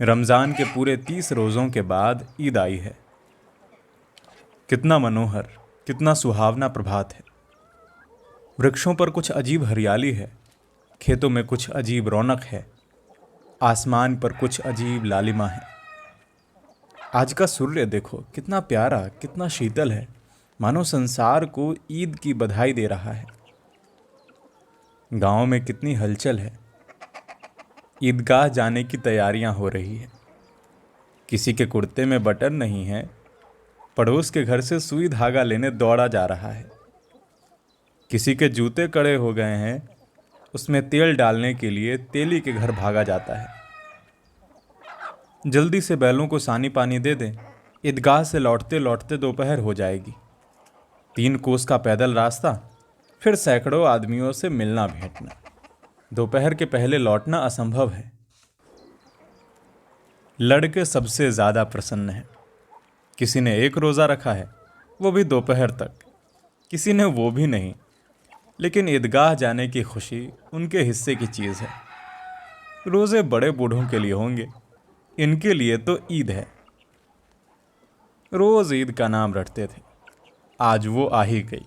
रमज़ान के पूरे 30 रोज़ों के बाद ईद आई है। कितना मनोहर, कितना सुहावना प्रभात है। वृक्षों पर कुछ अजीब हरियाली है, खेतों में कुछ अजीब रौनक है, आसमान पर कुछ अजीब लालिमा है। आज का सूर्य देखो, कितना प्यारा, कितना शीतल है, मानो संसार को ईद की बधाई दे रहा है। गांव में कितनी हलचल है, ईदगाह जाने की तैयारियां हो रही है। किसी के कुर्ते में बटन नहीं है, पड़ोस के घर से सुई धागा लेने दौड़ा जा रहा है। किसी के जूते कड़े हो गए हैं, उसमें तेल डालने के लिए तेली के घर भागा जाता है। जल्दी से बैलों को सानी पानी दे दें, ईदगाह से लौटते लौटते दोपहर हो जाएगी। 3 कोस का पैदल रास्ता, फिर सैकड़ों आदमियों से मिलना भेंटना। दोपहर के पहले लौटना असंभव है। लड़के सबसे ज्यादा प्रसन्न हैं। किसी ने 1 रोजा रखा है, वो भी दोपहर तक। किसी ने वो भी नहीं, लेकिन ईदगाह जाने की खुशी उनके हिस्से की चीज है। रोजे बड़े बूढ़ों के लिए होंगे, इनके लिए तो ईद है। रोज ईद का नाम रटते थे, आज वो आ ही गई।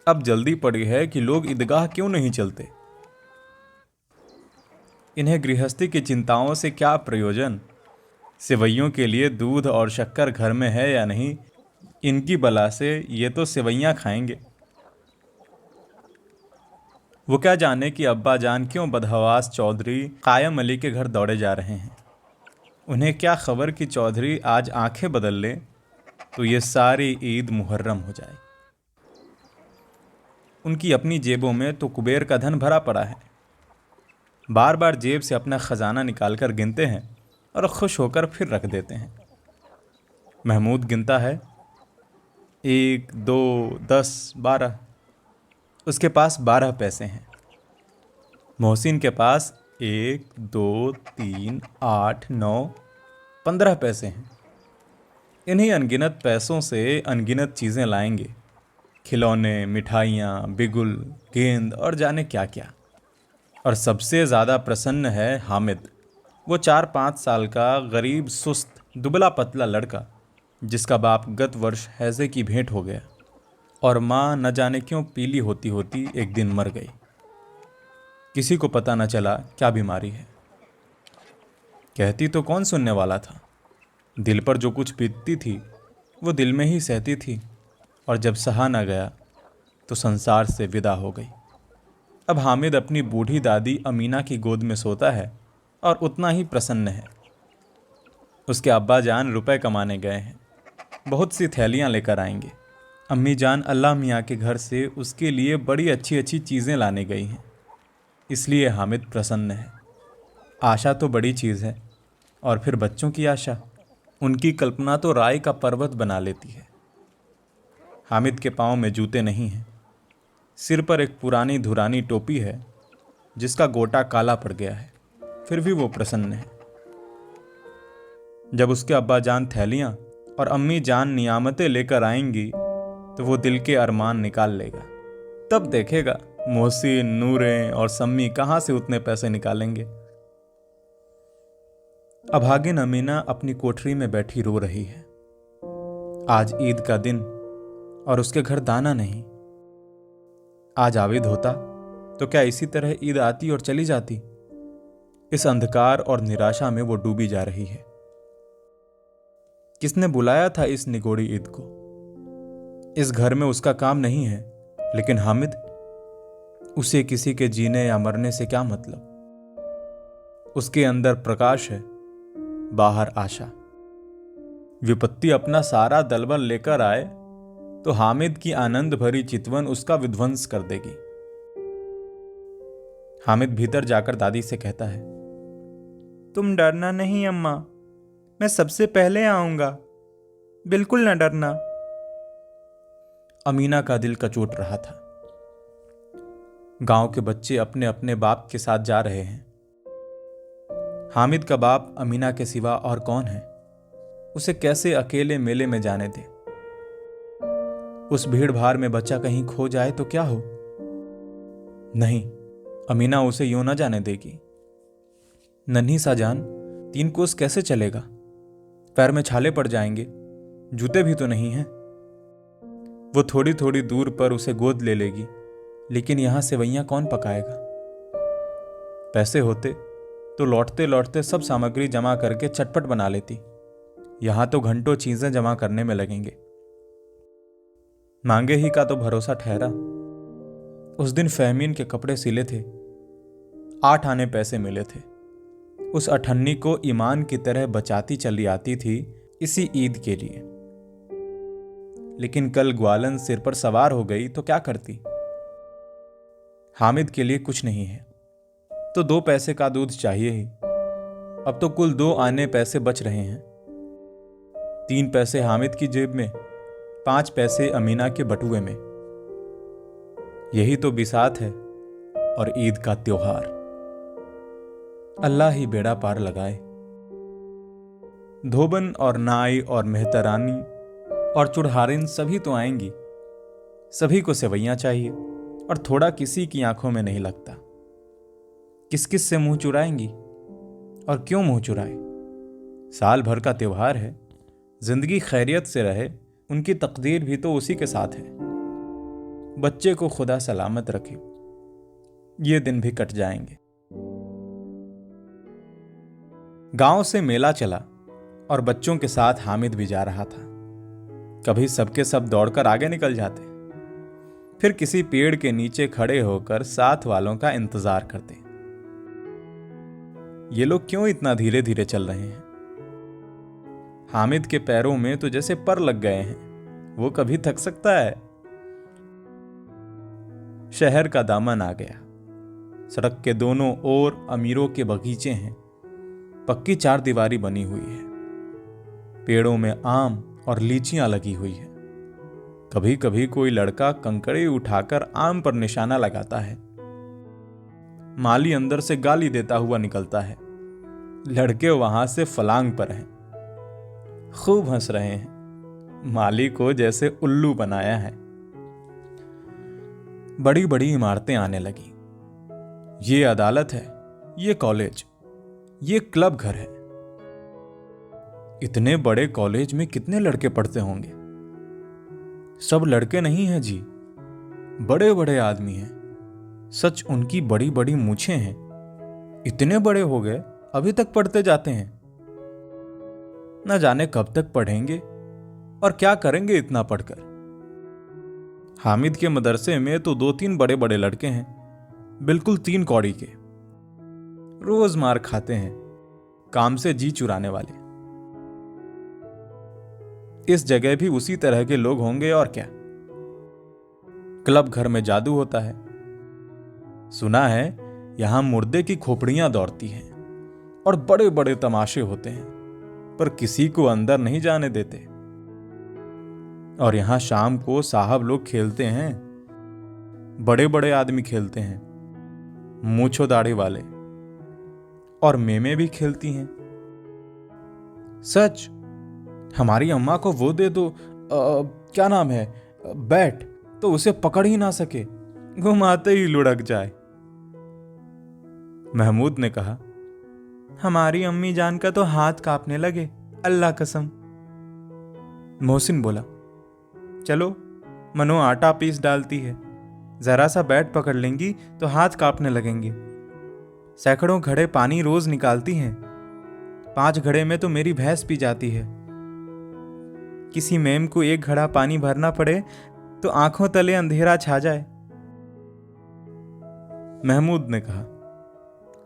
अब जल्दी पड़ी है कि लोग ईदगाह क्यों नहीं चलते। इन्हें गृहस्थी की चिंताओं से क्या प्रयोजन। सेवैयों के लिए दूध और शक्कर घर में है या नहीं, इनकी बला से ये तो सेवैयां खाएंगे। वो क्या जाने कि अब्बा जान क्यों बदहवास चौधरी कायम अली के घर दौड़े जा रहे हैं। उन्हें क्या खबर कि चौधरी आज आंखें बदल लें तो ये सारी ईद मुहर्रम हो जाए। उनकी अपनी जेबों में तो कुबेर का धन भरा पड़ा है। बार बार जेब से अपना खजाना निकालकर गिनते हैं और खुश होकर फिर रख देते हैं। महमूद गिनता है, 1, 2, 10, 12। उसके पास 12 पैसे हैं। मोहसिन के पास 1, 2, 3, 8, 9, 15 पैसे हैं। इन्हीं अनगिनत पैसों से अनगिनत चीज़ें लाएंगे, खिलौने, मिठाइयाँ, बिगुल, गेंद और जाने क्या क्या। और सबसे ज़्यादा प्रसन्न है हामिद, वो 4-5 साल का गरीब, सुस्त, दुबला पतला लड़का, जिसका बाप गत वर्ष हैजे की भेंट हो गया और माँ न जाने क्यों पीली होती होती एक दिन मर गई। किसी को पता न चला क्या बीमारी है। कहती तो कौन सुनने वाला था। दिल पर जो कुछ बीतती थी वो दिल में ही सहती थी, और जब सहा न गया तो संसार से विदा हो गई। अब हामिद अपनी बूढ़ी दादी अमीना की गोद में सोता है और उतना ही प्रसन्न है। उसके अब्बा जान रुपए कमाने गए हैं, बहुत सी थैलियां लेकर आएंगे। अम्मी जान अल्लाह मियाँ के घर से उसके लिए बड़ी अच्छी अच्छी चीज़ें लाने गई हैं, इसलिए हामिद प्रसन्न है। आशा तो बड़ी चीज़ है, और फिर बच्चों की आशा, उनकी कल्पना तो राय का पर्वत बना लेती है। हामिद के पाँव में जूते नहीं हैं, सिर पर एक पुरानी धुरानी टोपी है जिसका गोटा काला पड़ गया है, फिर भी वो प्रसन्न है। जब उसके अब्बा जान थैलियां और अम्मी जान नियामतें लेकर आएंगी तो वो दिल के अरमान निकाल लेगा। तब देखेगा मोहसिन, नूरें और सम्मी कहाँ से उतने पैसे निकालेंगे। अभागिन अमीना अपनी कोठरी में बैठी रो रही है। आज ईद का दिन और उसके घर दाना नहीं। आज आविद होता तो क्या इसी तरह ईद आती और चली जाती। इस अंधकार और निराशा में वो डूबी जा रही है। किसने बुलाया था इस निगोड़ी ईद को। इस घर में उसका काम नहीं है, लेकिन हामिद, उसे किसी के जीने या मरने से क्या मतलब। उसके अंदर प्रकाश है, बाहर आशा। विपत्ति अपना सारा दलबल लेकर आए तो हामिद की आनंद भरी चितवन उसका विध्वंस कर देगी। हामिद भीतर जाकर दादी से कहता है, तुम डरना नहीं अम्मा, मैं सबसे पहले आऊंगा, बिल्कुल न डरना। अमीना का दिल कचोट रहा था। गांव के बच्चे अपने अपने बाप के साथ जा रहे हैं। हामिद का बाप अमीना के सिवा और कौन है। उसे कैसे अकेले मेले में जाने दे। उस भीड़ भाड़ में बच्चा कहीं खो जाए तो क्या हो। नहीं, अमीना उसे यूं न जाने देगी। नन्ही सा जान 3 कोस कैसे चलेगा? पैर में छाले पड़ जाएंगे, जूते भी तो नहीं हैं। वो थोड़ी थोड़ी दूर पर उसे गोद ले लेगी, लेकिन यहां सेवइयां कौन पकाएगा? पैसे होते तो लौटते लौटते सब सामग्री जमा करके चटपट बना लेती। यहां तो घंटों चीजें जमा करने में लगेंगे। मांगे ही का तो भरोसा ठहरा। उस दिन फहमीन के कपड़े सिले थे, 8 आने पैसे मिले थे। उस अठन्नी को ईमान की तरह बचाती चली आती थी इसी ईद के लिए। लेकिन कल ग्वालन सिर पर सवार हो गई तो क्या करती? हामिद के लिए कुछ नहीं है तो 2 पैसे का दूध चाहिए ही। अब तो कुल 2 आने पैसे बच रहे हैं। 3 पैसे हामिद की जेब में, 5 पैसे अमीना के बटुए में। यही तो बिसात है और ईद का त्योहार। अल्लाह ही बेड़ा पार लगाए। धोबन और नाई और मेहतरानी और चुड़हारिन सभी तो आएंगी। सभी को सेवइयां चाहिए और थोड़ा किसी की आंखों में नहीं लगता। किस किस से मुंह चुराएंगी और क्यों मुंह चुराए? साल भर का त्योहार है, जिंदगी खैरियत से रहे, उनकी तकदीर भी तो उसी के साथ है। बच्चे को खुदा सलामत रखे, ये दिन भी कट जाएंगे। गांव से मेला चला और बच्चों के साथ हामिद भी जा रहा था। कभी सबके सब दौड़कर आगे निकल जाते, फिर किसी पेड़ के नीचे खड़े होकर साथ वालों का इंतजार करते। ये लोग क्यों इतना धीरे धीरे चल रहे हैं? हामिद के पैरों में तो जैसे पर लग गए हैं। वो कभी थक सकता है? शहर का दामन आ गया। सड़क के दोनों ओर अमीरों के बगीचे हैं। पक्की 4 दीवारी बनी हुई है। पेड़ों में आम और लीचियां लगी हुई है। कभी कभी कोई लड़का कंकड़े उठाकर आम पर निशाना लगाता है। माली अंदर से गाली देता हुआ निकलता है। लड़के वहां से फलांग पर हैं, खूब हंस रहे हैं। माली को जैसे उल्लू बनाया है। बड़ी बड़ी इमारतें आने लगी। ये अदालत है, ये कॉलेज, ये क्लब घर है। इतने बड़े कॉलेज में कितने लड़के पढ़ते होंगे? सब लड़के नहीं हैं जी, बड़े बड़े आदमी हैं। सच, उनकी बड़ी बड़ी मूछें हैं। इतने बड़े हो गए, अभी तक पढ़ते जाते हैं। न जाने कब तक पढ़ेंगे और क्या करेंगे इतना पढ़कर। हामिद के मदरसे में तो 2-3 बड़े बड़े लड़के हैं, बिल्कुल 3 कौड़ी के। रोज मार खाते हैं, काम से जी चुराने वाले। इस जगह भी उसी तरह के लोग होंगे और क्या। क्लब घर में जादू होता है। सुना है यहां मुर्दे की खोपड़ियां दौड़ती हैं और बड़े बड़े तमाशे होते हैं, पर किसी को अंदर नहीं जाने देते। और यहां शाम को साहब लोग खेलते हैं। बड़े बड़े आदमी खेलते हैं, मूंछों दाढ़ी वाले। और मेमे भी खेलती हैं। सच, हमारी अम्मा को वो दे दो, क्या नाम है, बैट, तो उसे पकड़ ही ना सके, घुमाते ही लुढ़क जाए। महमूद ने कहा, हमारी अम्मी जान का तो हाथ कांपने लगे, अल्लाह कसम। मोहसिन बोला, चलो, मनो आटा पीस डालती है, जरा सा बैट पकड़ लेंगी तो हाथ कांपने लगेंगे। सैकड़ों घड़े पानी रोज निकालती हैं। 5 घड़े में तो मेरी भैंस पी जाती है। किसी मेम को 1 घड़ा पानी भरना पड़े तो आंखों तले अंधेरा छा जाए। महमूद ने कहा,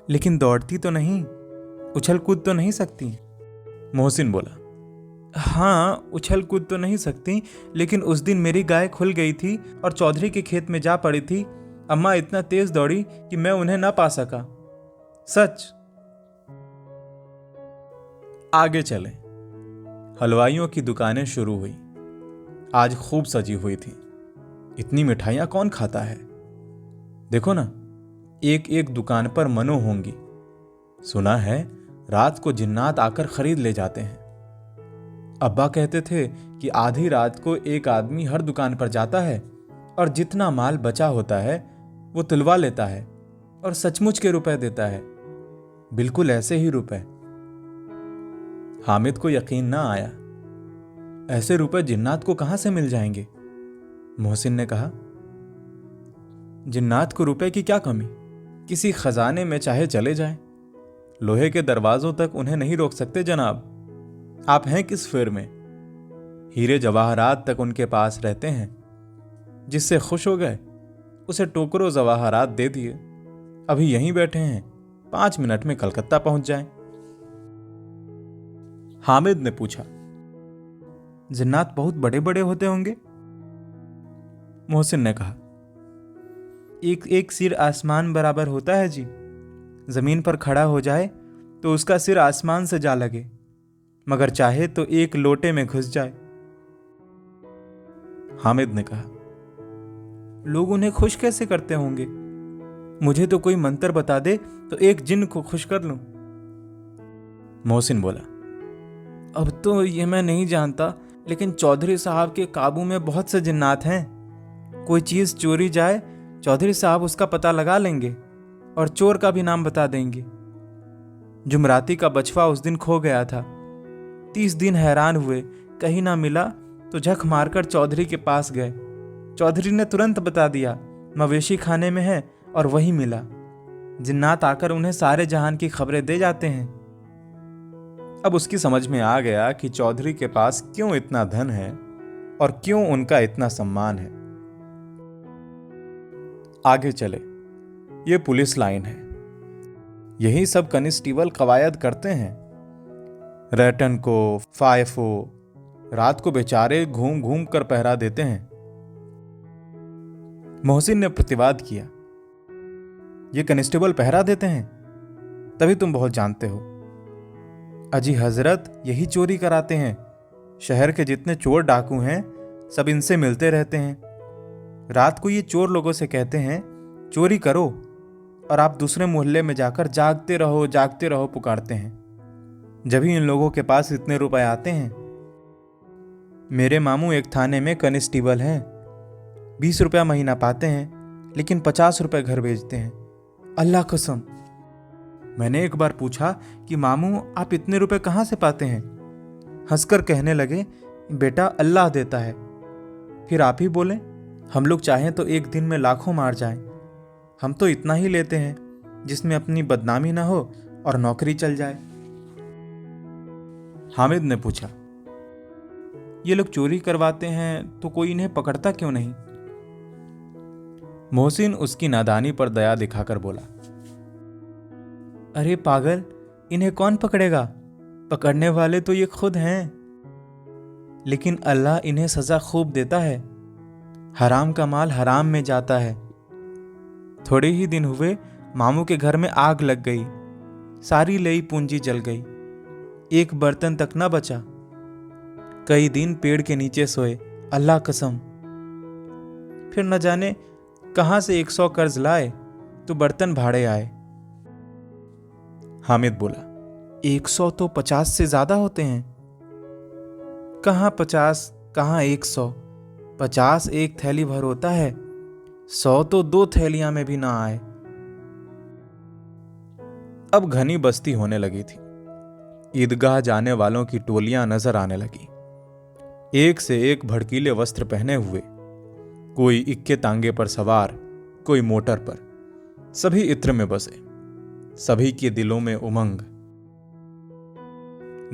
लेकिन दौड़ती तो नहीं, उछल कूद तो नहीं सकती। मोहसिन बोला, हाँ, उछल कूद तो नहीं सकती, लेकिन उस दिन मेरी गाय खुल गई थी और चौधरी के खेत में जा पड़ी थी। अम्मा इतना तेज दौड़ी कि मैं उन्हें ना पा सका। सच। आगे चलें। हलवाइयों की दुकानें शुरू हुई। आज खूब सजी हुई थी। इतनी मिठाइयां कौन खाता है? देखो ना, एक एक दुकान पर मनो होंगी। सुना है रात को जिन्नात आकर खरीद ले जाते हैं। अब्बा कहते थे कि आधी रात को एक आदमी हर दुकान पर जाता है और जितना माल बचा होता है वो तुलवा लेता है और सचमुच के रुपए देता है। बिल्कुल ऐसे ही रुपए हामिद को यकीन ना आया। ऐसे रुपए जिन्नात को कहां से मिल जाएंगे? मोहसिन ने कहा, जिन्नात को रुपए की क्या कमी? किसी खजाने में चाहे चले जाएं। लोहे के दरवाजों तक उन्हें नहीं रोक सकते जनाब। आप हैं किस फेर में? हीरे जवाहरात तक उनके पास रहते हैं। जिससे खुश हो गए उसे टोकरो जवाहरात दे दिए। अभी यहीं बैठे हैं, 5 मिनट में कलकत्ता पहुंच जाएं। हामिद ने पूछा, जिन्नात बहुत बड़े बड़े होते होंगे? मोहसिन ने कहा, एक एक सिर आसमान बराबर होता है जी। जमीन पर खड़ा हो जाए तो उसका सिर आसमान से जा लगे, मगर चाहे तो एक लोटे में घुस जाए। हामिद ने कहा, लोग उन्हें खुश कैसे करते होंगे? मुझे तो कोई मंत्र बता दे तो एक जिन्न को खुश कर लूं। मोहसिन बोला, अब तो ये मैं नहीं जानता, लेकिन चौधरी साहब के काबू में बहुत से जिन्नात हैं। कोई चीज चोरी जाए, चौधरी साहब उसका पता लगा लेंगे और चोर का भी नाम बता देंगे। जुमराती का बछवा उस दिन खो गया था। 30 दिन हैरान हुए, कहीं ना मिला तो झक मारकर चौधरी के पास गए। चौधरी ने तुरंत बता दिया, मवेशी खाने में है, और वही मिला। जिन्नात आकर उन्हें सारे जहान की खबरें दे जाते हैं। अब उसकी समझ में आ गया कि चौधरी के पास क्यों इतना धन है और क्यों उनका इतना सम्मान है। आगे चले, ये पुलिस लाइन है। यही सब कनिस्टेबल कवायद करते हैं। रैटन को, फायफो रात को बेचारे घूम घूम कर पहरा देते हैं। मोहसिन ने प्रतिवाद किया, ये कनिस्टेबल पहरा देते हैं? तभी तुम बहुत जानते हो। अजी हजरत यही चोरी कराते हैं। शहर के जितने चोर डाकू हैं सब इनसे मिलते रहते हैं। रात को ये चोर लोगों से कहते हैं चोरी करो, और आप दूसरे मोहल्ले में जाकर जागते रहो पुकारते हैं। जब ही इन लोगों के पास इतने रुपए आते हैं। मेरे मामू एक थाने में कनिस्टेबल हैं। 20 रुपया महीना पाते हैं, लेकिन 50 रुपए घर भेजते हैं। अल्लाह कसम। मैंने एक बार पूछा कि मामू आप इतने रुपए कहाँ से पाते हैं? हंसकर कहने लगे, बेटा अल्लाह देता है। फिर आप ही बोले, हम लोग चाहें तो एक दिन में लाखों मार जाएं। हम तो इतना ही लेते हैं जिसमें अपनी बदनामी ना हो और नौकरी चल जाए। हामिद ने पूछा, ये लोग चोरी करवाते हैं तो कोई इन्हें पकड़ता क्यों नहीं? मोहसिन उसकी नादानी पर दया दिखाकर बोला, अरे पागल, इन्हें कौन पकड़ेगा? पकड़ने वाले तो ये खुद हैं। लेकिन अल्लाह इन्हें सजा खूब देता है। हराम का माल हराम में जाता है। थोड़े ही दिन हुए मामू के घर में आग लग गई। सारी लई पूंजी जल गई। एक बर्तन तक न बचा। कई दिन पेड़ के नीचे सोए, अल्लाह कसम। फिर न जाने कहां से 100 कर्ज लाए तो बर्तन भाड़े आए। हामिद बोला, 100 तो 50 से ज्यादा होते हैं। कहां 50, कहां 100। 50 एक थैली भर होता है, 100 तो 2 थैलियां में भी ना आए। अब घनी बस्ती होने लगी थी। ईदगाह जाने वालों की टोलियां नजर आने लगी। एक से एक भड़कीले वस्त्र पहने हुए, कोई इक्के तांगे पर सवार, कोई मोटर पर। सभी इत्र में बसे, सभी के दिलों में उमंग।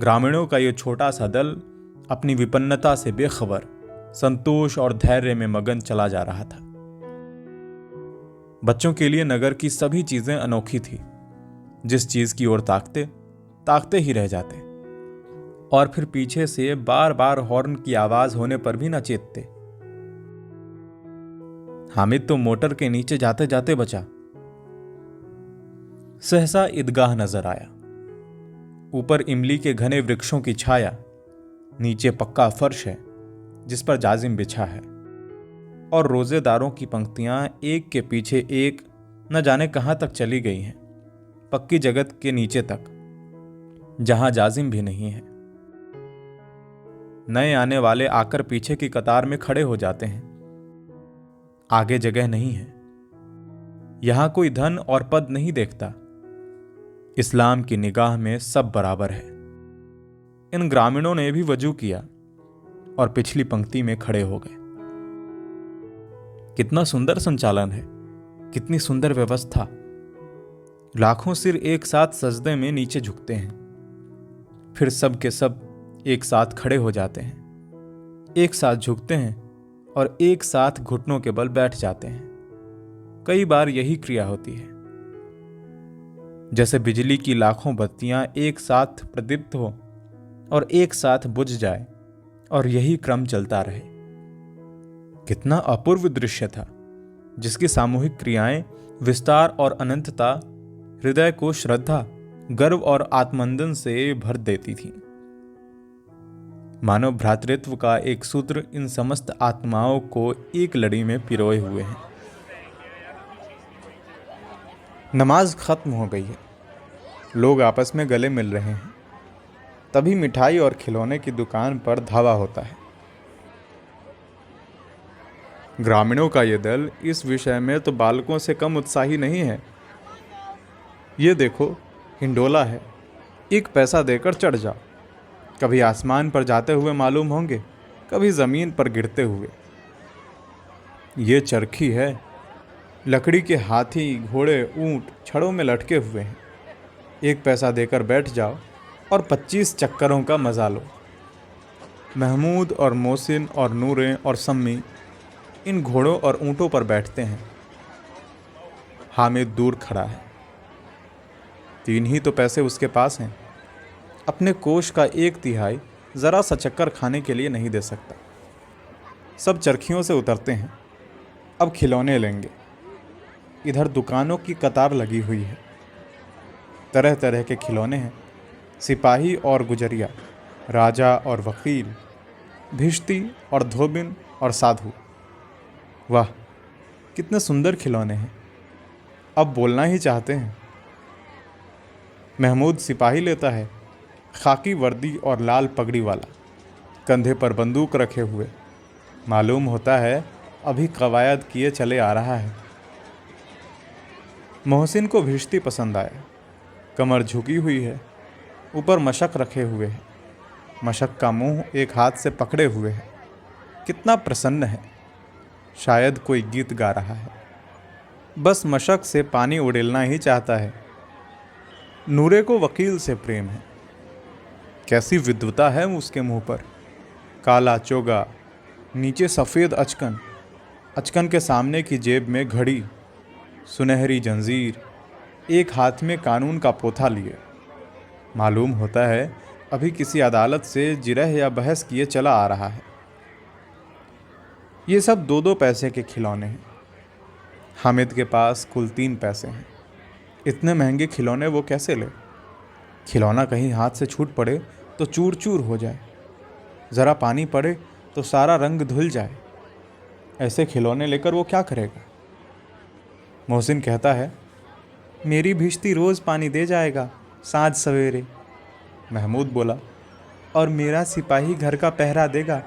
ग्रामीणों का यह छोटा सा दल अपनी विपन्नता से बेखबर, संतोष और धैर्य में मगन चला जा रहा था। बच्चों के लिए नगर की सभी चीजें अनोखी थी। जिस चीज की ओर ताकते ही रह जाते, और फिर पीछे से बार बार हॉर्न की आवाज होने पर भी न चेतते। हामिद तो मोटर के नीचे जाते जाते बचा। सहसा ईदगाह नजर आया। ऊपर इमली के घने वृक्षों की छाया, नीचे पक्का फर्श है जिस पर जाजिम बिछा है, और रोजेदारों की पंक्तियां एक के पीछे एक न जाने कहां तक चली गई हैं, पक्की जगत के नीचे तक, जहां जाजिम भी नहीं है। नए आने वाले आकर पीछे की कतार में खड़े हो जाते हैं। आगे जगह नहीं है। यहां कोई धन और पद नहीं देखता। इस्लाम की निगाह में सब बराबर है। इन ग्रामीणों ने भी वजू किया और पिछली पंक्ति में खड़े हो गए। कितना सुंदर संचालन है, कितनी सुंदर व्यवस्था। लाखों सिर एक साथ सजदे में नीचे झुकते हैं, फिर सब के सब एक साथ खड़े हो जाते हैं, एक साथ झुकते हैं और एक साथ घुटनों के बल बैठ जाते हैं। कई बार यही क्रिया होती है, जैसे बिजली की लाखों बत्तियां एक साथ प्रदीप्त हो और एक साथ बुझ जाए और यही क्रम चलता रहे। कितना अपूर्व दृश्य था, जिसकी सामूहिक क्रियाएं, विस्तार और अनंतता हृदय को श्रद्धा, गर्व और आत्मनंदन से भर देती थी। मानव भ्रातृत्व का एक सूत्र इन समस्त आत्माओं को एक लड़ी में पिरोए हुए है। नमाज खत्म हो गई है, लोग आपस में गले मिल रहे हैं। तभी मिठाई और खिलौने की दुकान पर धावा होता है। ग्रामीणों का यह दल इस विषय में तो बालकों से कम उत्साही नहीं है। ये देखो, हिंडोला है, 1 पैसा देकर चढ़ जाओ। कभी आसमान पर जाते हुए मालूम होंगे, कभी जमीन पर गिरते हुए। ये चरखी है, लकड़ी के हाथी, घोड़े, ऊंट छड़ों में लटके हुए हैं। 1 पैसा देकर बैठ जाओ और 25 चक्करों का मजा लो। महमूद और मोहसिन और नूरे और सम्मी इन घोड़ों और ऊंटों पर बैठते हैं। हामिद दूर खड़ा है, 3 ही तो पैसे उसके पास हैं। अपने कोष का 1/3 जरा सा चक्कर खाने के लिए नहीं दे सकता। सब चरखियों से उतरते हैं, अब खिलौने लेंगे। इधर दुकानों की कतार लगी हुई है, तरह तरह के खिलौने हैं। सिपाही और गुजरिया, राजा और वकील, भिश्ती और धोबिन और साधु। वाह, कितने सुंदर खिलौने हैं, अब बोलना ही चाहते हैं। महमूद सिपाही लेता है, खाकी वर्दी और लाल पगड़ी वाला, कंधे पर बंदूक रखे हुए। मालूम होता है अभी कवायद किए चले आ रहा है। मोहसिन को भिश्ती पसंद आया, कमर झुकी हुई है, ऊपर मशक रखे हुए है, मशक का मुंह एक हाथ से पकड़े हुए है। कितना प्रसन्न है, शायद कोई गीत गा रहा है। बस मशक से पानी उड़ेलना ही चाहता है। नूरे को वकील से प्रेम है, कैसी विद्वता है उसके मुंह पर। काला चोगा, नीचे सफ़ेद अचकन, अचकन के सामने की जेब में घड़ी, सुनहरी जंजीर, एक हाथ में कानून का पोथा लिए। मालूम होता है अभी किसी अदालत से जिरह या बहस किए चला आ रहा है। ये सब 2-2 पैसे के खिलौने हैं। हामिद के पास कुल 3 पैसे हैं। इतने महंगे खिलौने वो कैसे ले? खिलौना कहीं हाथ से छूट पड़े तो चूर चूर हो जाए, ज़रा पानी पड़े तो सारा रंग धुल जाए। ऐसे खिलौने लेकर वो क्या करेगा? मोहसिन कहता है, मेरी भिश्ती रोज़ पानी दे जाएगा साँझ सवेरे। महमूद बोला, और मेरा सिपाही घर का पहरा देगा,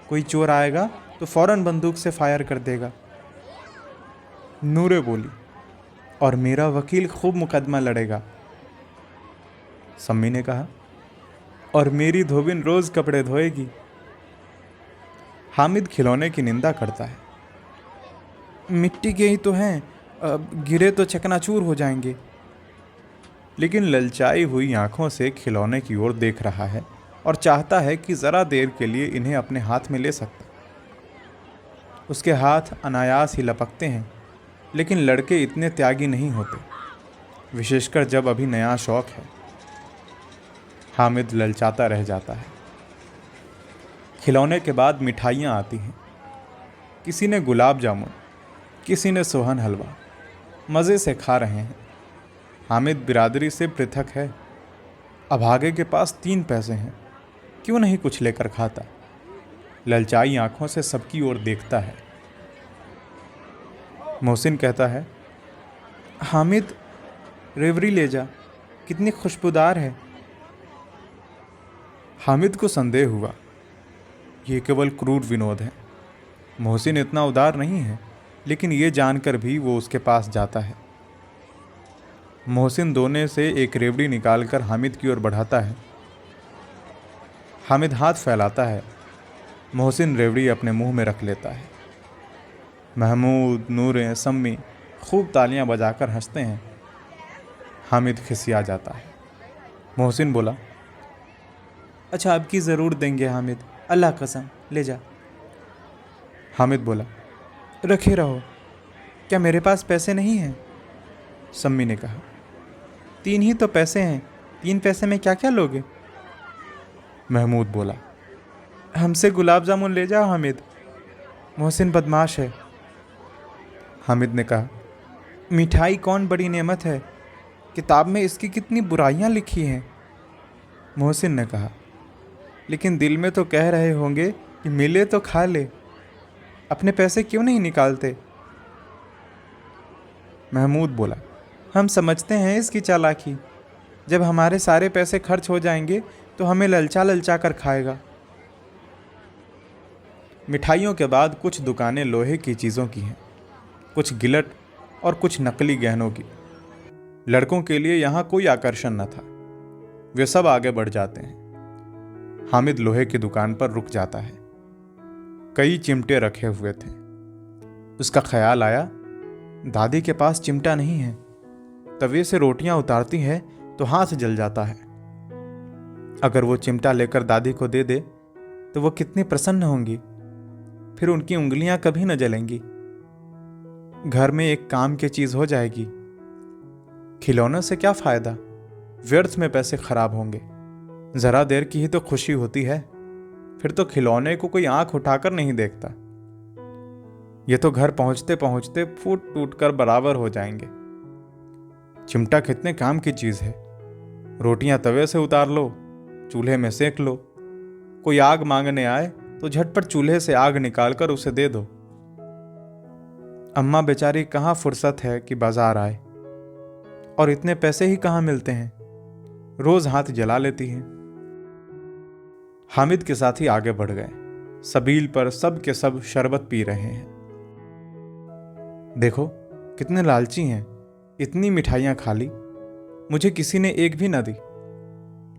कोई चोर आएगा तो फौरन बंदूक से फायर कर देगा। नूरे बोली, और मेरा वकील खूब मुकदमा लड़ेगा। सम्मी ने कहा, और मेरी धोबिन रोज़ कपड़े धोएगी। हामिद खिलौने की निंदा करता है, मिट्टी के ही तो हैं, गिरे तो चकनाचूर हो जाएंगे। लेकिन ललचाई हुई आंखों से खिलौने की ओर देख रहा है और चाहता है कि ज़रा देर के लिए इन्हें अपने हाथ में ले सकता। उसके हाथ अनायास ही लपकते हैं, लेकिन लड़के इतने त्यागी नहीं होते, विशेषकर जब अभी नया शौक है। हामिद ललचाता रह जाता है। खिलौने के बाद मिठाइयाँ आती हैं। किसी ने गुलाब जामुन, किसी ने सोहन हलवा, मज़े से खा रहे हैं। हामिद बिरादरी से पृथक है। अभागे के पास 3 पैसे हैं, क्यों नहीं कुछ लेकर खाता? ललचाई आंखों से सबकी ओर देखता है। मोहसिन कहता है, हामिद रेवड़ी ले जा, कितनी खुशबूदार है। हामिद को संदेह हुआ, ये केवल क्रूर विनोद है। मोहसिन इतना उदार नहीं है, लेकिन ये जानकर भी वो उसके पास जाता है। मोहसिन दोने से एक रेवड़ी निकालकर हामिद की ओर बढ़ाता है। हामिद हाथ फैलाता है। मोहसिन रेवड़ी अपने मुंह में रख लेता है। महमूद, नूरे, सम्मी खूब तालियां बजाकर हंसते हैं। हामिद खिसिया जाता है। मोहसिन बोला, अच्छा अब की ज़रूर देंगे हामिद, अल्लाह कसम, ले जा। हामिद बोला, रखे रहो, क्या मेरे पास पैसे नहीं हैं? सम्मी ने कहा, 3 ही तो पैसे हैं, 3 पैसे में क्या क्या लोगे? महमूद बोला, हमसे गुलाब जामुन ले जाओ हामिद, मोहसिन बदमाश है। हामिद ने कहा, मिठाई कौन बड़ी नेमत है, किताब में इसकी कितनी बुराइयां लिखी हैं। मोहसिन ने कहा, लेकिन दिल में तो कह रहे होंगे कि मिले तो खा ले, अपने पैसे क्यों नहीं निकालते? महमूद बोला, हम समझते हैं इसकी चालाकी, जब हमारे सारे पैसे खर्च हो जाएंगे तो हमें ललचा ललचा कर खाएगा। मिठाइयों के बाद कुछ दुकानें लोहे की चीज़ों की हैं, कुछ गिलट और कुछ नकली गहनों की। लड़कों के लिए यहाँ कोई आकर्षण न था, वे सब आगे बढ़ जाते हैं। हामिद लोहे की दुकान पर रुक जाता है। कई चिमटे रखे हुए थे। उसका ख्याल आया, दादी के पास चिमटा नहीं है, तवे से रोटियां उतारती है तो हाथ जल जाता है। अगर वो चिमटा लेकर दादी को दे दे तो वो कितनी प्रसन्न होंगी, फिर उनकी उंगलियां कभी न जलेंगी। घर में एक काम की चीज हो जाएगी। खिलौनों से क्या फायदा, व्यर्थ में पैसे खराब होंगे। जरा देर की ही तो खुशी होती है, फिर तो खिलौने को कोई आंख उठाकर नहीं देखता। ये तो घर पहुंचते पहुंचते फूट टूट कर बराबर हो जाएंगे। चिमटा कितने काम की चीज है। रोटियां तवे से उतार लो, चूल्हे में सेक लो। कोई आग मांगने आए तो झटपट चूल्हे से आग निकालकर उसे दे दो। अम्मा बेचारी कहाँ फुर्सत है कि बाजार आए, और इतने पैसे ही कहाँ मिलते हैं, रोज हाथ जला लेती हैं। हामिद के साथ ही आगे बढ़ गए। सबील पर सब के सब शरबत पी रहे हैं। देखो कितने लालची हैं, इतनी मिठाइयां खा ली, मुझे किसी ने एक भी ना दी।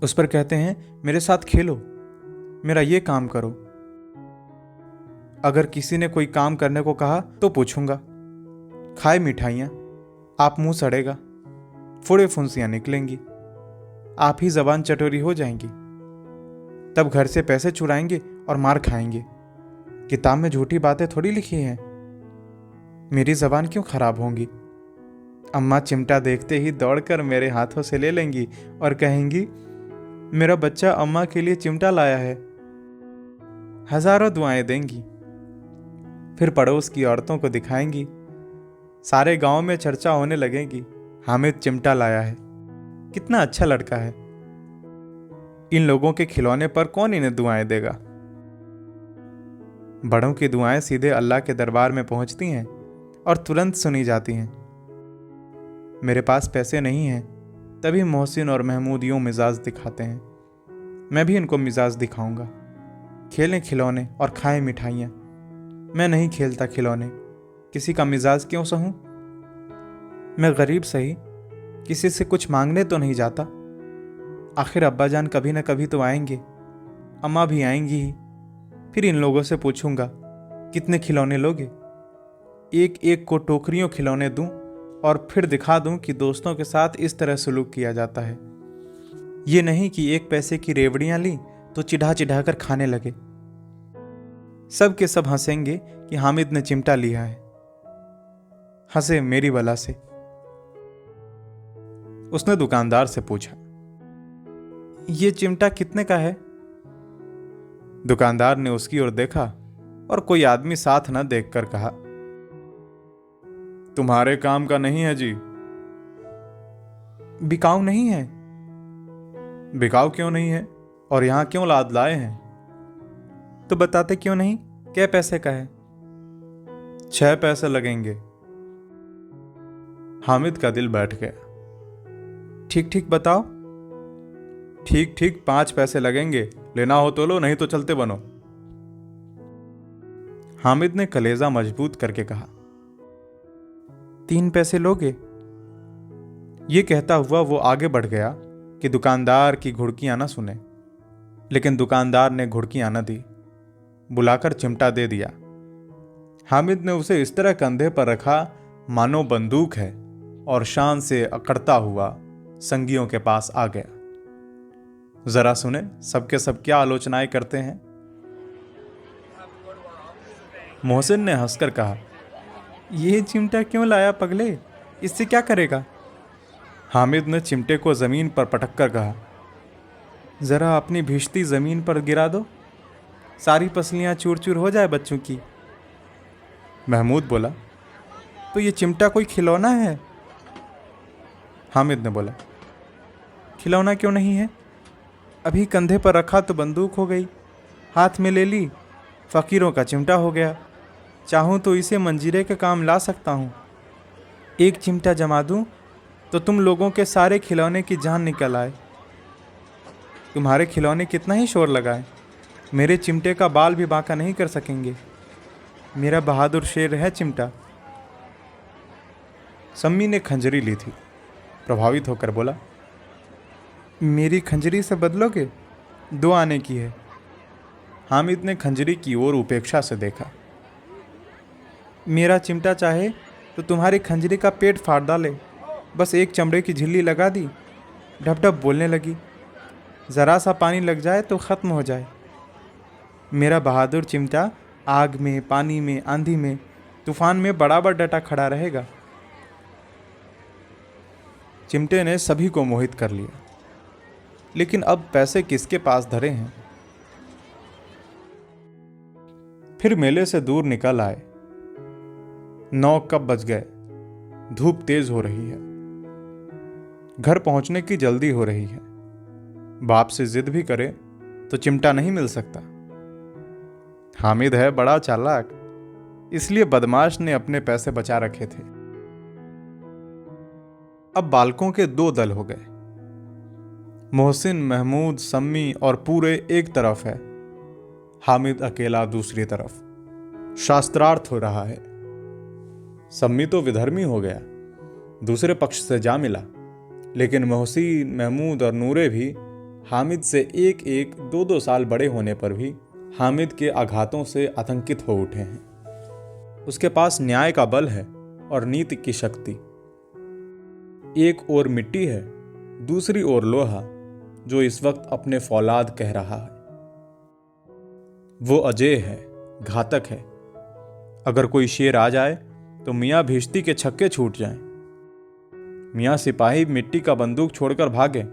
उस पर कहते हैं मेरे साथ खेलो, मेरा ये काम करो। अगर किसी ने कोई काम करने को कहा तो पूछूंगा, खाए मिठाइयां, आप मुंह सड़ेगा, फुड़े फुंसियां निकलेंगी, आप ही जबान चटोरी हो जाएंगी। तब घर से पैसे चुराएंगे और मार खाएंगे। किताब में झूठी बातें थोड़ी लिखी हैं, मेरी जबान क्यों खराब होंगी? अम्मा चिमटा देखते ही दौड़कर मेरे हाथों से ले लेंगी और कहेंगी, मेरा बच्चा अम्मा के लिए चिमटा लाया है। हजारों दुआएं देंगी। फिर पड़ोस की औरतों को दिखाएंगी, सारे गांव में चर्चा होने लगेगी, हामिद चिमटा लाया है, कितना अच्छा लड़का है। इन लोगों के खिलौने पर कौन इन्हें दुआएं देगा? बड़ों की दुआएं सीधे अल्लाह के दरबार में पहुंचती हैं और तुरंत सुनी जाती हैं। मेरे पास पैसे नहीं हैं, तभी मोहसिन और महमूद यूं मिजाज दिखाते हैं। मैं भी इनको मिजाज दिखाऊंगा। खेलें खिलौने और खाएं मिठाइयाँ। मैं नहीं खेलता खिलौने, किसी का मिजाज क्यों सहूं? मैं गरीब सही, किसी से कुछ मांगने तो नहीं जाता। आखिर अब्बा जान कभी न कभी तो आएंगे, अम्मा भी आएंगी ही। फिर इन लोगों से पूछूंगा, कितने खिलौने लोगे? एक एक को टोकरियों खिलौने दूं और फिर दिखा दूं कि दोस्तों के साथ इस तरह सलूक किया जाता है। ये नहीं कि 1 पैसे की रेवड़ियां ली तो चिढ़ा चिढ़ा कर खाने लगे। सब के सब हंसेंगे कि हामिद ने चिमटा लिया है। हंसे मेरी बला से। उसने दुकानदार से पूछा, ये चिमटा कितने का है? दुकानदार ने उसकी ओर देखा और कोई आदमी साथ न देखकर कहा, तुम्हारे काम का नहीं है जी। बिकाऊ नहीं है? बिकाऊ क्यों नहीं है, और यहां क्यों लाद लाए हैं? तो बताते क्यों नहीं, क्या पैसे का है? 6 पैसे लगेंगे। हामिद का दिल बैठ गया। ठीक ठीक बताओ। ठीक ठीक 5 पैसे लगेंगे, लेना हो तो लो, नहीं तो चलते बनो। हामिद ने कलेजा मजबूत करके कहा, 3 पैसे लोगे? ये कहता हुआ वो आगे बढ़ गया कि दुकानदार की घुड़कियां ना सुने। लेकिन दुकानदार ने घुड़कियां न दी, बुलाकर चिमटा दे दिया। हामिद ने उसे इस तरह कंधे पर रखा मानो बंदूक है और शान से अकड़ता हुआ संगियों के पास आ गया। जरा सुने सबके सब क्या आलोचनाएं करते हैं। मोहसिन ने हंसकर कहा, ये चिमटा क्यों लाया पगले, इससे क्या करेगा? हामिद ने चिमटे को जमीन पर पटक कर कहा, जरा अपनी भिश्ती जमीन पर गिरा दो, सारी पसलियां चूर चूर हो जाए बच्चों की। महमूद बोला, तो ये चिमटा कोई खिलौना है? हामिद ने बोला, खिलौना क्यों नहीं है? अभी कंधे पर रखा तो बंदूक हो गई, हाथ में ले ली फकीरों का चिमटा हो गया। चाहूँ तो इसे मंजीरे के काम ला सकता हूँ। एक चिमटा जमा दूँ तो तुम लोगों के सारे खिलौने की जान निकल आए। तुम्हारे खिलौने कितना ही शोर लगाए, मेरे चिमटे का बाल भी बांका नहीं कर सकेंगे। मेरा बहादुर शेर है चिमटा। सम्मी ने खंजरी ली थी, प्रभावित होकर बोला, मेरी खंजरी से बदलोगे? 2 आने की है। हामिद ने खंजरी की ओर उपेक्षा से देखा। मेरा चिमटा चाहे तो तुम्हारी खंजरी का पेट फाड़ डाले, बस एक चमड़े की झिल्ली लगा दी, ढप ढप बोलने लगी, ज़रा सा पानी लग जाए तो ख़त्म हो जाए। मेरा बहादुर चिमटा आग में, पानी में, आंधी में, तूफान में बराबर डटा खड़ा रहेगा। चिमटे ने सभी को मोहित कर लिया, लेकिन अब पैसे किसके पास धरे हैं। फिर मेले से दूर निकल आए। 9 कब बज गए, धूप तेज हो रही है, घर पहुंचने की जल्दी हो रही है। बाप से जिद भी करे तो चिमटा नहीं मिल सकता। हामिद है बड़ा चालाक, इसलिए बदमाश ने अपने पैसे बचा रखे थे। अब बालकों के 2 दल हो गए। मोहसिन, महमूद, सम्मी और पूरे एक तरफ है, हामिद अकेला दूसरी तरफ। शास्त्रार्थ हो रहा है। सम्मी तो विधर्मी हो गया, दूसरे पक्ष से जा मिला, लेकिन मोहसिन, महमूद और नूरे भी हामिद से 1-1, 2-2 साल बड़े होने पर भी हामिद के आघातों से आतंकित हो उठे हैं। उसके पास न्याय का बल है और नीति की शक्ति। एक ओर मिट्टी है, दूसरी ओर लोहा, जो इस वक्त अपने फौलाद कह रहा है। वो अजेय है, घातक है। अगर कोई शेर आ जाए तो मियाँ भिश्ती के छक्के छूट जाएं। मियाँ सिपाही मिट्टी का बंदूक छोड़कर भागे,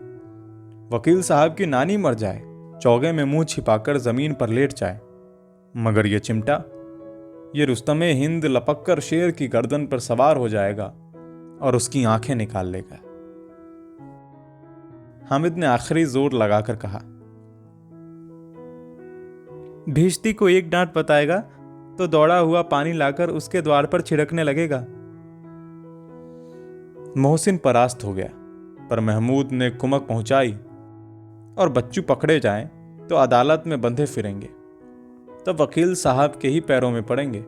वकील साहब की नानी मर जाए, चौगे में मुंह छिपाकर जमीन पर लेट जाए, मगर ये चिमटा, ये रुस्तमे हिंद लपक कर शेर की गर्दन पर सवार हो जाएगा और उसकी आंखें निकाल लेगा। हामिद ने आखिरी जोर लगाकर कहा, भिश्ती को एक डांट बताएगा तो दौड़ा हुआ पानी लाकर उसके द्वार पर छिड़कने लगेगा। मोहसिन परास्त हो गया, पर महमूद ने कुमक पहुंचाई, और बच्चू पकड़े जाएं तो अदालत में बंधे फिरेंगे, तब वकील साहब के ही पैरों में पड़ेंगे।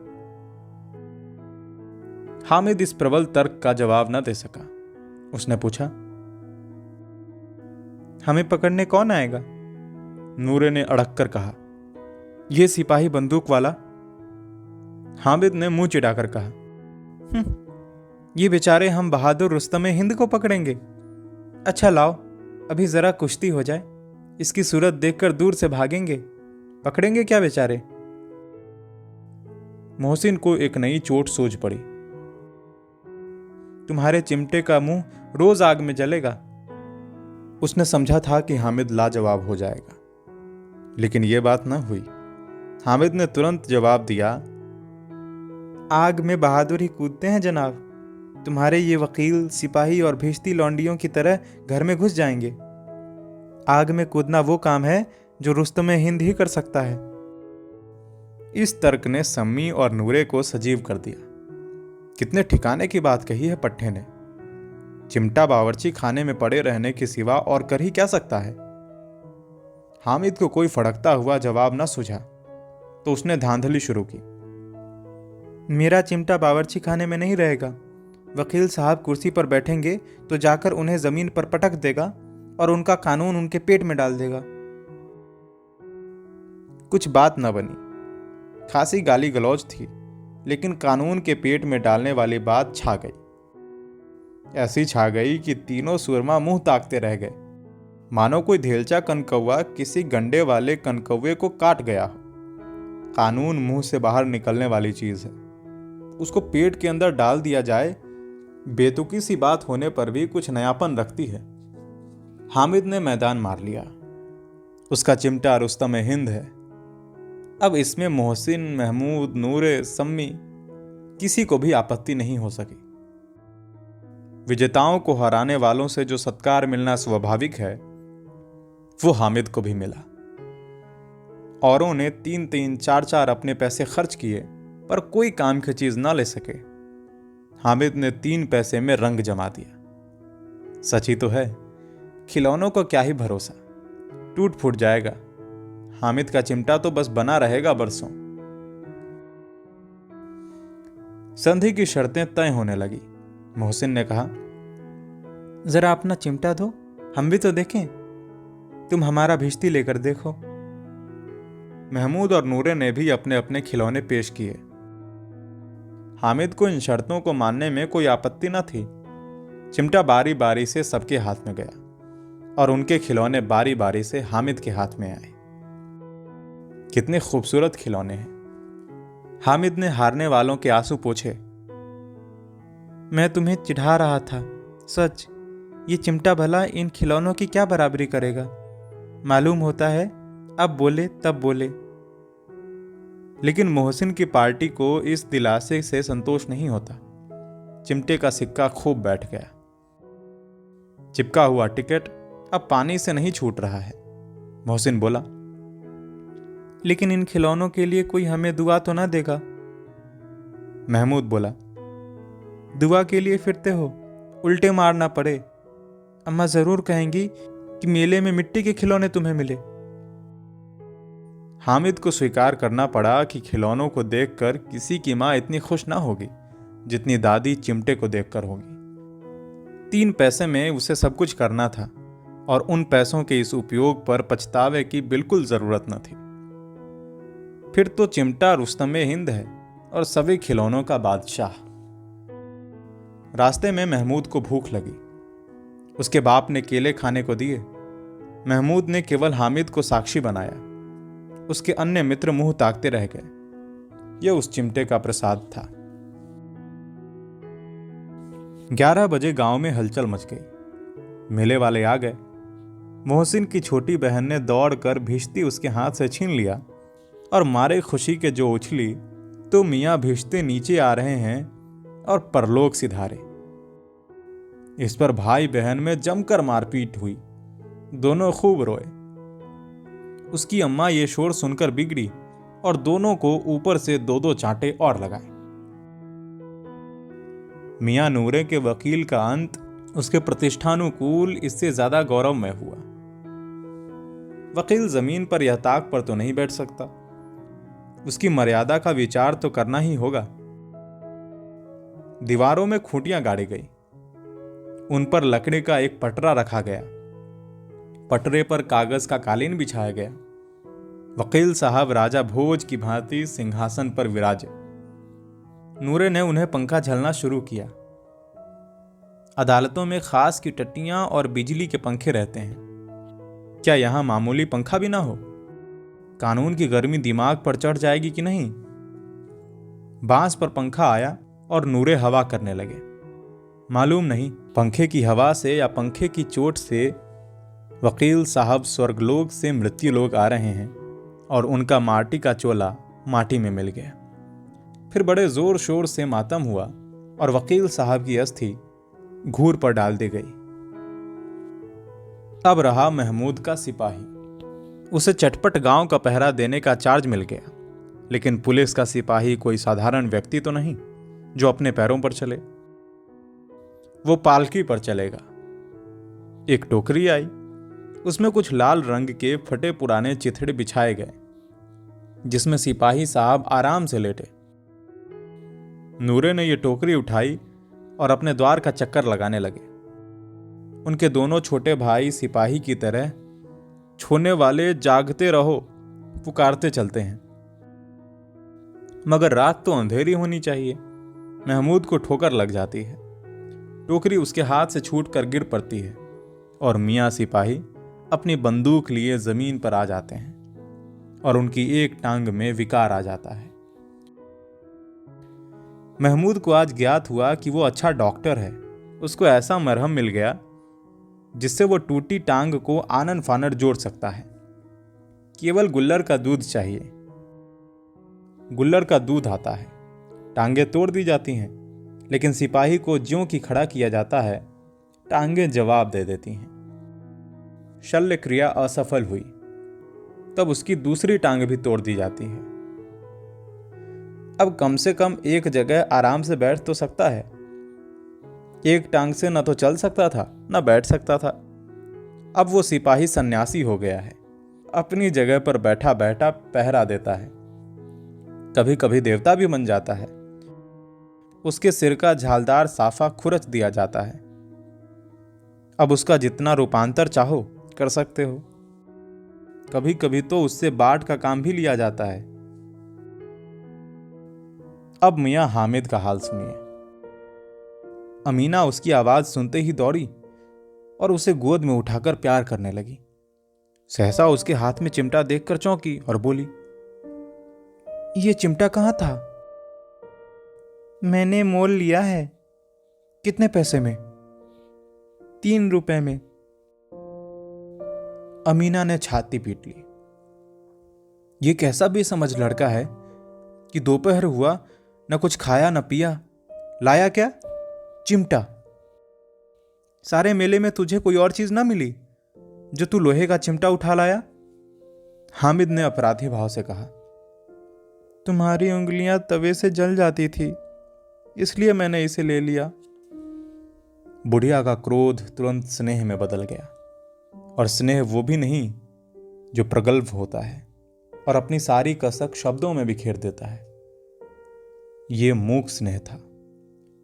हामिद इस प्रबल तर्क का जवाब न दे सका। उसने पूछा, हमें पकड़ने कौन आएगा? नूरे ने अड़क कर कहा, यह सिपाही बंदूक वाला। हामिद ने मुंह चिढ़ाकर कहा, ये बेचारे हम बहादुर रुस्तमे हिंद को पकड़ेंगे। अच्छा लाओ, अभी जरा कुश्ती हो जाए, इसकी सूरत देखकर दूर से भागेंगे, पकड़ेंगे क्या बेचारे। मोहसिन को एक नई चोट सूझ पड़ी। तुम्हारे चिमटे का मुंह रोज आग में जलेगा। उसने समझा था कि हामिद लाजवाब हो जाएगा, लेकिन यह बात न हुई। हामिद ने तुरंत जवाब दिया, आग में बहादुर ही कूदते हैं जनाब। तुम्हारे ये वकील, सिपाही और भिश्ती लौंडियों की तरह घर में घुस जाएंगे। आग में कूदना वो काम है जो रुस्तमे हिंद ही कर सकता है। इस तर्क ने सम्मी और नूरे को सजीव कर दिया। कितने ठिकाने की बात कही है पट्टे ने। चिमटा बावर्ची खाने में पड़े रहने के सिवा और कर ही क्या सकता है। हामिद को कोई फड़कता हुआ जवाब न सूझा, तो उसने धांधली शुरू की। मेरा चिमटा बावर्ची खाने में नहीं रहेगा। वकील साहब कुर्सी पर बैठेंगे तो जाकर उन्हें जमीन पर पटक देगा और उनका कानून उनके पेट में डाल देगा। कुछ बात न बनी। खासी गाली गलौज थी, लेकिन कानून के पेट में डालने वाली बात छा गई। ऐसी छा गई कि तीनों सुरमा मुंह ताकते रह गए, मानो कोई धेलचा कनकौआ किसी गंडे वाले कनकौए को काट गया हो। कानून मुंह से बाहर निकलने वाली चीज है, उसको पेट के अंदर डाल दिया जाए बेतुकी सी बात होने पर भी कुछ नयापन रखती है। हामिद ने मैदान मार लिया। उसका चिमटा रुस्तम हिंद है। अब इसमें मोहसिन, महमूद, नूरे, सम्मी किसी को भी आपत्ति नहीं हो सकी। विजेताओं को हराने वालों से जो सत्कार मिलना स्वाभाविक है, वो हामिद को भी मिला। औरों ने 3-3, 4-4 अपने पैसे खर्च किए, पर कोई काम की चीज ना ले सके। हामिद ने 3 पैसे में रंग जमा दिया। सच ही तो है, खिलौनों को क्या ही भरोसा, टूट फूट जाएगा। हामिद का चिमटा तो बस बना रहेगा बरसों। संधि की शर्तें तय होने लगी। मोहसिन ने कहा, जरा अपना चिमटा दो, हम भी तो देखें। तुम हमारा भिश्ती लेकर देखो। महमूद और नूरे ने भी अपने अपने खिलौने पेश किए। हामिद को इन शर्तों को मानने में कोई आपत्ति न थी। चिमटा बारी बारी से सबके हाथ में गया और उनके खिलौने बारी बारी से हामिद के हाथ में आए। कितने खूबसूरत खिलौने हैं। हामिद ने हारने वालों के आंसू पोंछे। मैं तुम्हें चिढ़ा रहा था, सच। ये चिमटा भला इन खिलौनों की क्या बराबरी करेगा? मालूम होता है, अब बोले तब बोले। लेकिन मोहसिन की पार्टी को इस दिलासे से संतोष नहीं होता। चिमटे का सिक्का खूब बैठ गया। चिपका हुआ टिकट अब पानी से नहीं छूट रहा है। मोहसिन बोला, लेकिन इन खिलौनों के लिए कोई हमें दुआ तो ना देगा? महमूद बोला, दुआ के लिए फिरते हो, उल्टे मारना पड़े। अम्मा जरूर कहेंगी कि मेले में मिट्टी के खिलौने तुम्हें मिले। हामिद को स्वीकार करना पड़ा कि खिलौनों को देखकर किसी की मां इतनी खुश ना होगी जितनी दादी चिमटे को देखकर होगी। 3 पैसे में उसे सब कुछ करना था और उन पैसों के इस उपयोग पर पछतावे की बिल्कुल जरूरत न थी। फिर तो चिमटा रुस्तमे हिंद है और सभी खिलौनों का बादशाह। रास्ते में महमूद को भूख लगी। उसके बाप ने केले खाने को दिए। महमूद ने केवल हामिद को साक्षी बनाया। उसके अन्य मित्र मुंह ताकते रह गए। यह उस चिमटे का प्रसाद था। 11 बजे गांव में हलचल मच गई। मेले वाले आ गए। मोहसिन की छोटी बहन ने दौड़कर भिश्ती उसके हाथ से छीन लिया और मारे खुशी के जो उछली तो मियाँ भिश्ते नीचे आ रहे हैं और परलोक सिधारे। इस पर भाई बहन में जमकर मारपीट हुई। दोनों खूब रोए। उसकी अम्मा ये शोर सुनकर बिगड़ी और दोनों को ऊपर से 2-2 चांटे और लगाए। मियाँ नूरे के वकील का अंत उसके प्रतिष्ठानुकूल इससे ज्यादा गौरवमय हुआ। वकील जमीन पर यह ताक पर तो नहीं बैठ सकता। उसकी मर्यादा का विचार तो करना ही होगा। दीवारों में खूंटियां गाड़ी गई। उन पर लकड़ी का एक पटरा रखा गया। पटरे पर कागज का कालीन बिछाया गया। वकील साहब राजा भोज की भांति सिंहासन पर विराजे। नूरे ने उन्हें पंखा झलना शुरू किया। अदालतों में खास की टट्टियां और बिजली के पंखे रहते हैं, क्या यहां मामूली पंखा भी ना हो? कानून की गर्मी दिमाग पर चढ़ जाएगी कि नहीं? बांस पर पंखा आया और नूरे हवा करने लगे। मालूम नहीं पंखे की हवा से या पंखे की चोट से वकील साहब स्वर्गलोक से मृत्युलोक आ रहे हैं और उनका माटी का चोला माटी में मिल गया। फिर बड़े जोर शोर से मातम हुआ और वकील साहब की अस्थि घूर पर डाल दी गई। अब रहा महमूद का सिपाही। उसे चटपट गांव का पहरा देने का चार्ज मिल गया। लेकिन पुलिस का सिपाही कोई साधारण व्यक्ति तो नहीं जो अपने पैरों पर चले। वो पालकी पर चलेगा। एक टोकरी आई। उसमें कुछ लाल रंग के फटे पुराने चिथड़े बिछाए गए, जिसमें सिपाही साहब आराम से लेटे। नूरे ने यह टोकरी उठाई और अपने द्वार का चक्कर लगाने लगे। उनके दोनों छोटे भाई सिपाही की तरह छोने वाले जागते रहो पुकारते चलते हैं। मगर रात तो अंधेरी होनी चाहिए। महमूद को ठोकर लग जाती है। टोकरी उसके हाथ से छूटकर गिर पड़ती है और मियाँ सिपाही अपनी बंदूक लिए जमीन पर आ जाते हैं और उनकी एक टांग में विकार आ जाता है। महमूद को आज ज्ञात हुआ कि वो अच्छा डॉक्टर है। उसको ऐसा मरहम मिल गया जिससे वो टूटी टांग को आनन फानन जोड़ सकता है। केवल गुल्लर का दूध चाहिए। गुल्लर का दूध आता है, टांगे तोड़ दी जाती हैं, लेकिन सिपाही को ज्यों की खड़ा किया जाता है, टांगे जवाब दे देती हैं। शल्य क्रिया असफल हुई, तब उसकी दूसरी टांग भी तोड़ दी जाती है। अब कम से कम एक जगह आराम से बैठ तो सकता है। एक टांग से न तो चल सकता था न बैठ सकता था। अब वो सिपाही सन्यासी हो गया है। अपनी जगह पर बैठा बैठा पहरा देता है। कभी कभी देवता भी बन जाता है। उसके सिर का झालदार साफा खुरच दिया जाता है। अब उसका जितना रूपांतर चाहो कर सकते हो। कभी कभी तो उससे बाट का काम भी लिया जाता है। अब मियाँ हामिद का हाल सुनिए। अमीना उसकी आवाज सुनते ही दौड़ी और उसे गोद में उठाकर प्यार करने लगी। सहसा उसके हाथ में चिमटा देखकर चौंकी और बोली, ये चिमटा कहाँ था? मैंने मोल लिया है। कितने पैसे में? 3 रुपए में। अमीना ने छाती पीट ली। ये कैसा बेसमझ लड़का है कि दोपहर हुआ, न कुछ खाया न पिया, लाया क्या? चिमटा। सारे मेले में तुझे कोई और चीज ना मिली जो तू लोहे का चिमटा उठा लाया? हामिद ने अपराधी भाव से कहा, तुम्हारी उंगलियां तवे से जल जाती थी, इसलिए मैंने इसे ले लिया। बुढ़िया का क्रोध तुरंत स्नेह में बदल गया, और स्नेह वो भी नहीं जो प्रगल्भ होता है और अपनी सारी कसक शब्दों में बिखेर देता है। ये मूक स्नेह था,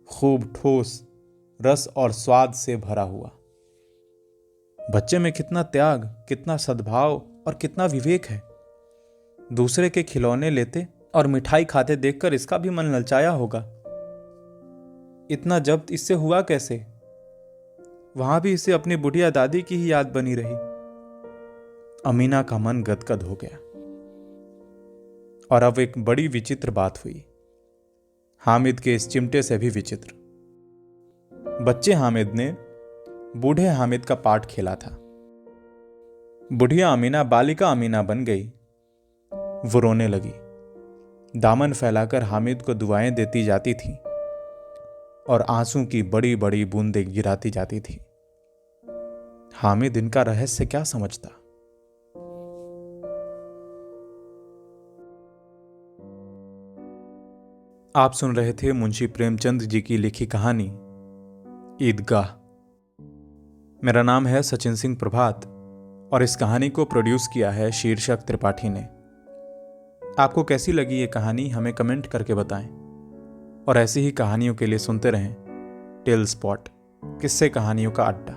खूब ठोस, रस और स्वाद से भरा हुआ। बच्चे में कितना त्याग, कितना सद्भाव और कितना विवेक है। दूसरे के खिलौने लेते और मिठाई खाते देखकर इसका भी मन ललचाया होगा। इतना जब्त इससे हुआ कैसे? वहां भी इसे अपनी बुढ़िया दादी की ही याद बनी रही। अमीना का मन गदगद हो गया। और अब एक बड़ी विचित्र बात हुई, हामिद के इस चिमटे से भी विचित्र। बच्चे हामिद ने बूढ़े हामिद का पाठ खेला था। बुढ़िया अमीना बालिका अमीना बन गई। वो रोने लगी। दामन फैलाकर हामिद को दुआएं देती जाती थी और आंसू की बड़ी बड़ी बूंदें गिराती जाती थी। हामिद इनका रहस्य क्या समझता? आप सुन रहे थे मुंशी प्रेमचंद जी की लिखी कहानी ईदगाह। मेरा नाम है सचिन सिंह प्रभात और इस कहानी को प्रोड्यूस किया है शीर्षक त्रिपाठी ने। आपको कैसी लगी ये कहानी हमें कमेंट करके बताएं और ऐसी ही कहानियों के लिए सुनते रहें टेल स्पॉट, किस्से कहानियों का अड्डा।